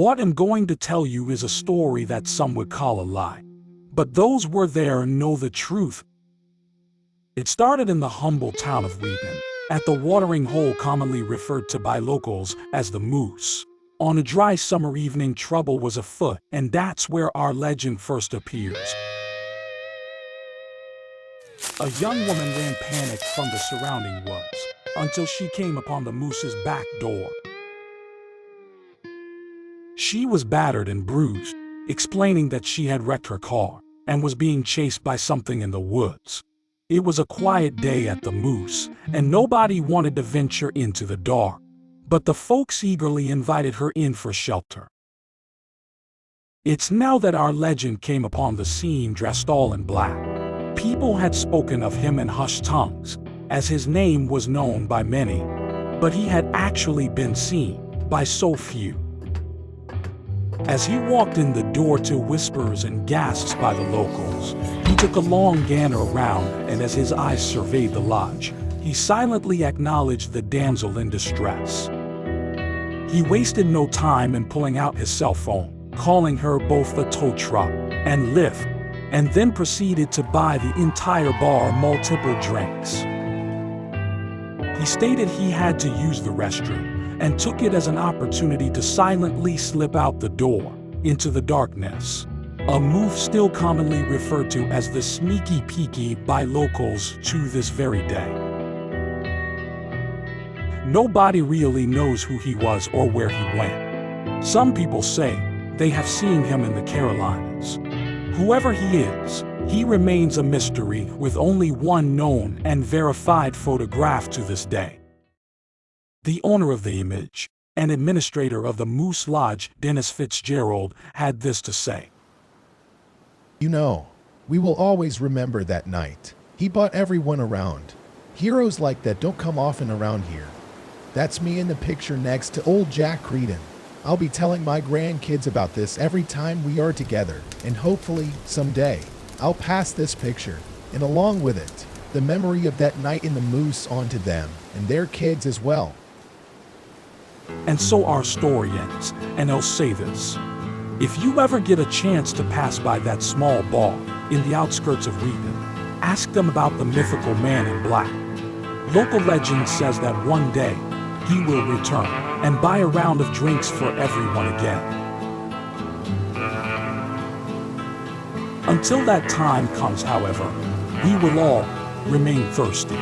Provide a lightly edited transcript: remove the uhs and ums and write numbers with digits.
What I'm going to tell you is a story that some would call a lie. But those who were there know the truth. It started in the humble town of Wheaton, at the watering hole commonly referred to by locals as the Moose. On a dry summer evening, trouble was afoot, and that's where our legend first appears. A young woman ran panicked from the surrounding woods until she came upon the Moose's back door. She was battered and bruised, explaining that she had wrecked her car and was being chased by something in the woods. It was a quiet day at the Moose, and nobody wanted to venture into the dark, but the folks eagerly invited her in for shelter. It's now that our legend came upon the scene dressed all in black. People had spoken of him in hushed tongues, as his name was known by many, but he had actually been seen by so few. As he walked in the door to whispers and gasps by the locals, he took a long gander around, and as his eyes surveyed the lodge, he silently acknowledged the damsel in distress. He wasted no time in pulling out his cell phone, calling her both a tow truck and Lyft, and then proceeded to buy the entire bar multiple drinks. He stated he had to use the restroom and took it as an opportunity to silently slip out the door into the darkness, a move still commonly referred to as the sneaky peeky by locals to this very day. Nobody really knows who he was or where he went. Some people say they have seen him in the Carolinas. Whoever he is, he remains a mystery with only one known and verified photograph to this day. The owner of the image, and administrator of the Moose Lodge, Dennis Fitzgerald, had this to say. You know, we will always remember that night. He brought everyone around. Heroes like that don't come often around here. That's me in the picture next to old Jack Creedon. I'll be telling my grandkids about this every time we are together, and hopefully, someday, I'll pass this picture, and along with it, the memory of that night in the Moose on to them, and their kids as well. And so our story ends, and I'll say this. If you ever get a chance to pass by that small bar in the outskirts of Wheaton, ask them about the mythical man in black. Local legend says that one day, he will return and buy a round of drinks for everyone again. Until that time comes, however, we will all remain thirsty.